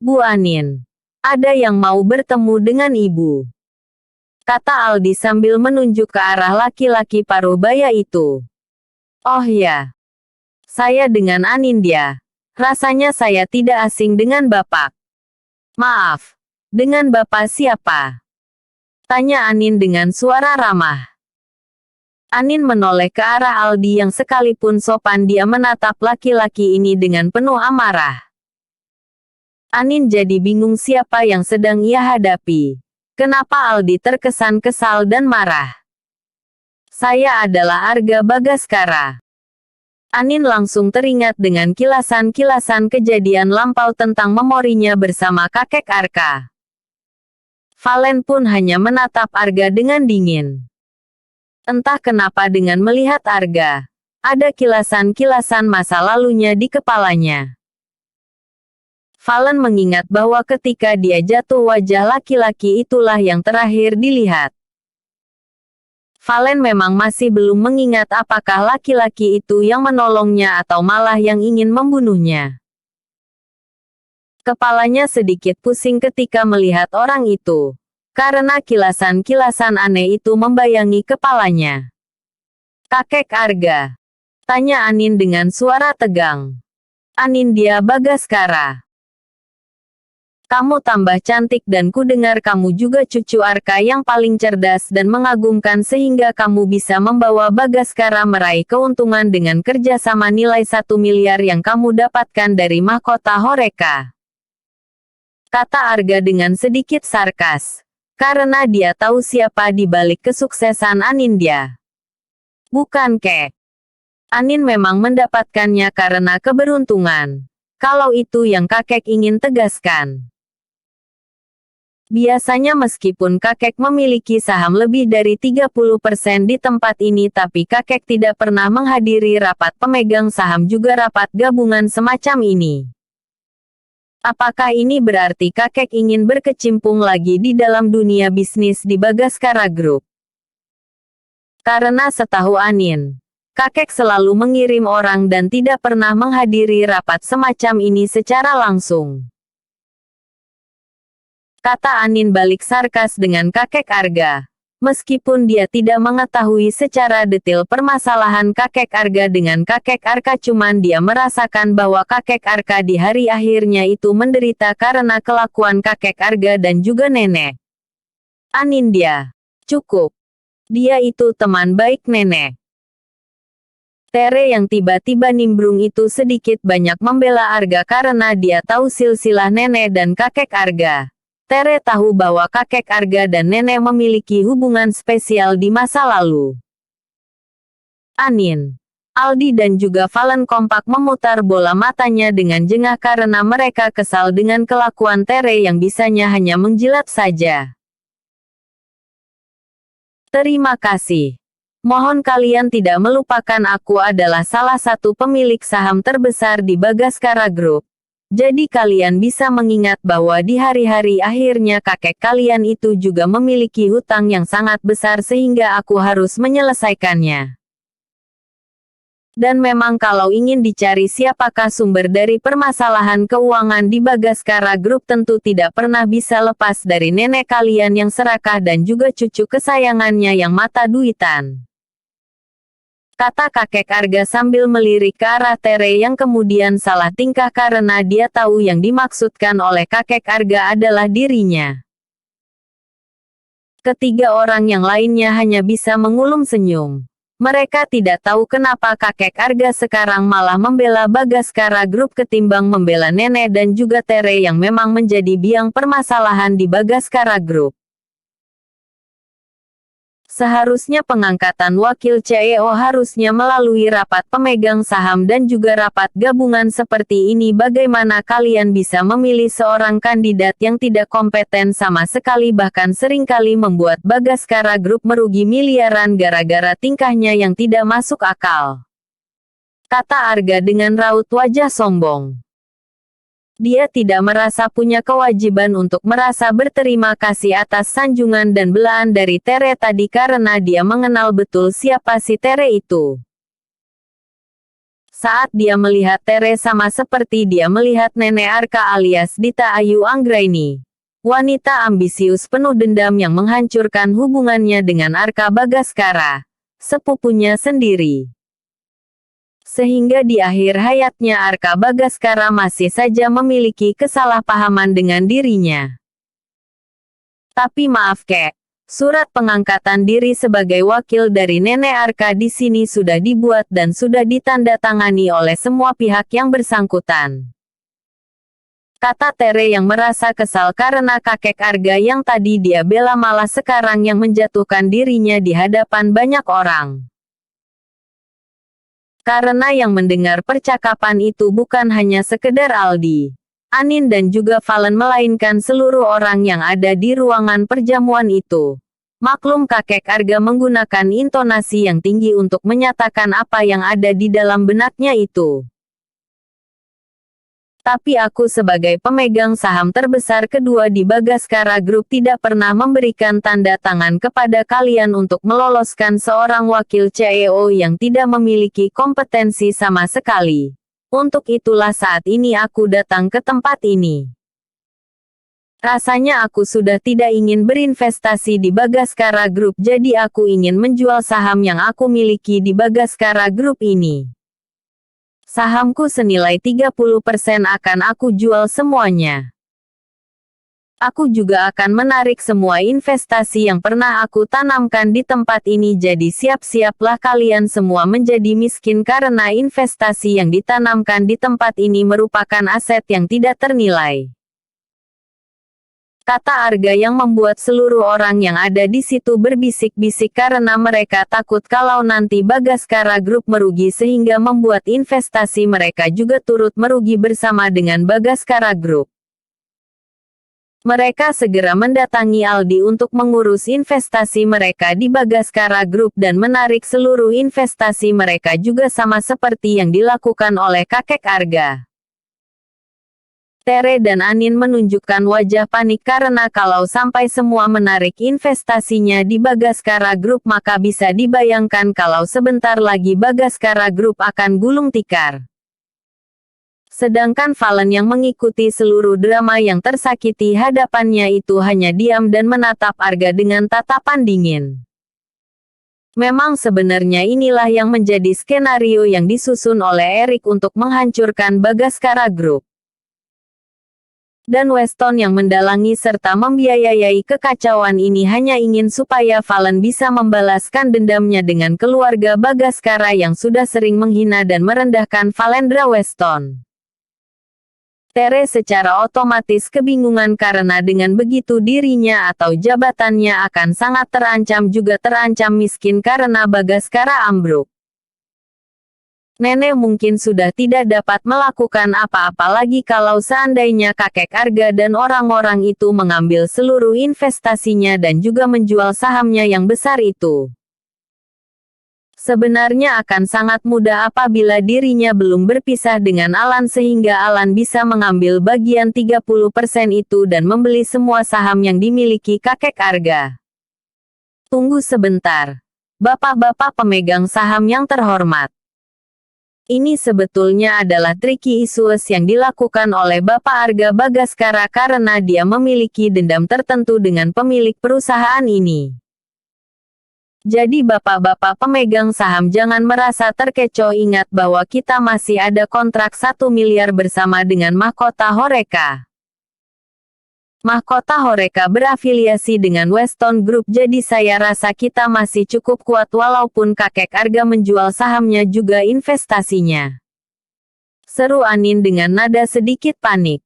Bu Anin, ada yang mau bertemu dengan ibu, kata Aldi sambil menunjuk ke arah laki-laki paruh baya itu. Oh ya, saya dengan Anindya. Rasanya saya tidak asing dengan Bapak. Maaf, dengan Bapak siapa? Tanya Anin dengan suara ramah. Anin menoleh ke arah Aldi yang sekalipun sopan dia menatap laki-laki ini dengan penuh amarah. Anin jadi bingung siapa yang sedang ia hadapi. Kenapa Aldi terkesan kesal dan marah? Saya adalah Arga Bagaskara. Anin langsung teringat dengan kilasan-kilasan kejadian lampau tentang memorinya bersama kakek Arka. Valen pun hanya menatap Arga dengan dingin. Entah kenapa dengan melihat Arga, ada kilasan-kilasan masa lalunya di kepalanya. Valen mengingat bahwa ketika dia jatuh wajah laki-laki itulah yang terakhir dilihat. Valen memang masih belum mengingat apakah laki-laki itu yang menolongnya atau malah yang ingin membunuhnya. Kepalanya sedikit pusing ketika melihat orang itu, karena kilasan-kilasan aneh itu membayangi kepalanya. Kakek Arga, tanya Anin dengan suara tegang. Anindya Bagaskara. Kamu tambah cantik dan kudengar kamu juga cucu Arka yang paling cerdas dan mengagumkan sehingga kamu bisa membawa Bagaskara meraih keuntungan dengan kerjasama nilai 1 miliar yang kamu dapatkan dari mahkota Horeca. Kata Arga dengan sedikit sarkas, karena dia tahu siapa di balik kesuksesan Anindya. Bukan kek. Anin memang mendapatkannya karena keberuntungan. Kalau itu yang kakek ingin tegaskan. Biasanya meskipun kakek memiliki saham lebih dari 30% di tempat ini tapi kakek tidak pernah menghadiri rapat pemegang saham juga rapat gabungan semacam ini. Apakah ini berarti kakek ingin berkecimpung lagi di dalam dunia bisnis di Bagaskara Group? Karena setahu Anin, kakek selalu mengirim orang dan tidak pernah menghadiri rapat semacam ini secara langsung. Kata Anin balik sarkas dengan kakek Arga. Meskipun dia tidak mengetahui secara detail permasalahan kakek Arga dengan kakek Arka cuman dia merasakan bahwa kakek Arka di hari akhirnya itu menderita karena kelakuan kakek Arga dan juga nenek. Anindya. Cukup. Dia itu teman baik nenek. Tere yang tiba-tiba nimbrung itu sedikit banyak membela Arga karena dia tahu silsilah nenek dan kakek Arga. Tere tahu bahwa kakek Arga dan nenek memiliki hubungan spesial di masa lalu. Anin, Aldi dan juga Valen kompak memutar bola matanya dengan jengah karena mereka kesal dengan kelakuan Tere yang bisanya hanya menjilat saja. Terima kasih. Mohon kalian tidak melupakan aku adalah salah satu pemilik saham terbesar di Bagaskara Group. Jadi kalian bisa mengingat bahwa di hari-hari akhirnya kakek kalian itu juga memiliki hutang yang sangat besar sehingga aku harus menyelesaikannya. Dan memang kalau ingin dicari siapakah sumber dari permasalahan keuangan di Bagaskara Group tentu tidak pernah bisa lepas dari nenek kalian yang serakah dan juga cucu kesayangannya yang mata duitan. Kata kakek Arga sambil melirik ke arah Tere yang kemudian salah tingkah karena dia tahu yang dimaksudkan oleh kakek Arga adalah dirinya. Ketiga orang yang lainnya hanya bisa mengulum senyum. Mereka tidak tahu kenapa kakek Arga sekarang malah membela Bagaskara Group ketimbang membela nenek dan juga Tere yang memang menjadi biang permasalahan di Bagaskara Group. Seharusnya pengangkatan wakil CEO harusnya melalui rapat pemegang saham dan juga rapat gabungan seperti ini. Bagaimana kalian bisa memilih seorang kandidat yang tidak kompeten sama sekali bahkan seringkali membuat Bagaskara Group merugi miliaran gara-gara tingkahnya yang tidak masuk akal. Kata Arga dengan raut wajah sombong. Dia tidak merasa punya kewajiban untuk merasa berterima kasih atas sanjungan dan belahan dari Tere tadi karena dia mengenal betul siapa si Tere itu. Saat dia melihat Tere sama seperti dia melihat Nenek Arka alias Dita Ayu Anggraini. Wanita ambisius penuh dendam yang menghancurkan hubungannya dengan Arka Bagaskara, sepupunya sendiri. Sehingga di akhir hayatnya Arka Bagaskara masih saja memiliki kesalahpahaman dengan dirinya. Tapi maaf kek, surat pengangkatan diri sebagai wakil dari Nenek Arka di sini sudah dibuat dan sudah ditandatangani oleh semua pihak yang bersangkutan. Kata Tere yang merasa kesal karena kakek Arga yang tadi dia bela malah sekarang yang menjatuhkan dirinya di hadapan banyak orang. Karena yang mendengar percakapan itu bukan hanya sekedar Aldi, Anin dan juga Valen melainkan seluruh orang yang ada di ruangan perjamuan itu. Maklum kakek Arga menggunakan intonasi yang tinggi untuk menyatakan apa yang ada di dalam benaknya itu. Tapi aku sebagai pemegang saham terbesar kedua di Bagaskara Group tidak pernah memberikan tanda tangan kepada kalian untuk meloloskan seorang wakil CEO yang tidak memiliki kompetensi sama sekali. Untuk itulah saat ini aku datang ke tempat ini. Rasanya aku sudah tidak ingin berinvestasi di Bagaskara Group jadi aku ingin menjual saham yang aku miliki di Bagaskara Group ini. Sahamku senilai 30% akan aku jual semuanya. Aku juga akan menarik semua investasi yang pernah aku tanamkan di tempat ini jadi siap-siaplah kalian semua menjadi miskin karena investasi yang ditanamkan di tempat ini merupakan aset yang tidak ternilai. Kata Arga yang membuat seluruh orang yang ada di situ berbisik-bisik karena mereka takut kalau nanti Bagaskara Group merugi sehingga membuat investasi mereka juga turut merugi bersama dengan Bagaskara Group. Mereka segera mendatangi Aldi untuk mengurus investasi mereka di Bagaskara Group dan menarik seluruh investasi mereka juga sama seperti yang dilakukan oleh kakek Arga. Tere dan Anin menunjukkan wajah panik karena kalau sampai semua menarik investasinya di Bagaskara Group maka bisa dibayangkan kalau sebentar lagi Bagaskara Group akan gulung tikar. Sedangkan Valen yang mengikuti seluruh drama yang tersakiti hadapannya itu hanya diam dan menatap Arga dengan tatapan dingin. Memang sebenarnya inilah yang menjadi skenario yang disusun oleh Erik untuk menghancurkan Bagaskara Group. Dan Weston yang mendalangi serta membiayai kekacauan ini hanya ingin supaya Valen bisa membalaskan dendamnya dengan keluarga Bagaskara yang sudah sering menghina dan merendahkan Valendra Weston. Tere secara otomatis kebingungan karena dengan begitu dirinya atau jabatannya akan sangat terancam juga terancam miskin karena Bagaskara ambruk. Nenek mungkin sudah tidak dapat melakukan apa-apa lagi kalau seandainya kakek Arga dan orang-orang itu mengambil seluruh investasinya dan juga menjual sahamnya yang besar itu. Sebenarnya akan sangat mudah apabila dirinya belum berpisah dengan Alan sehingga Alan bisa mengambil bagian 30% itu dan membeli semua saham yang dimiliki kakek Arga. Tunggu sebentar. Bapak-bapak pemegang saham yang terhormat. Ini sebetulnya adalah tricky issues yang dilakukan oleh Bapak Arga Bagaskara karena dia memiliki dendam tertentu dengan pemilik perusahaan ini. Jadi bapak-bapak pemegang saham jangan merasa terkecoh ingat bahwa kita masih ada kontrak 1 miliar bersama dengan Mahkota Horeca. Mahkota Horeca berafiliasi dengan Weston Group jadi saya rasa kita masih cukup kuat walaupun kakek Arga menjual sahamnya juga investasinya. Seru Anin dengan nada sedikit panik.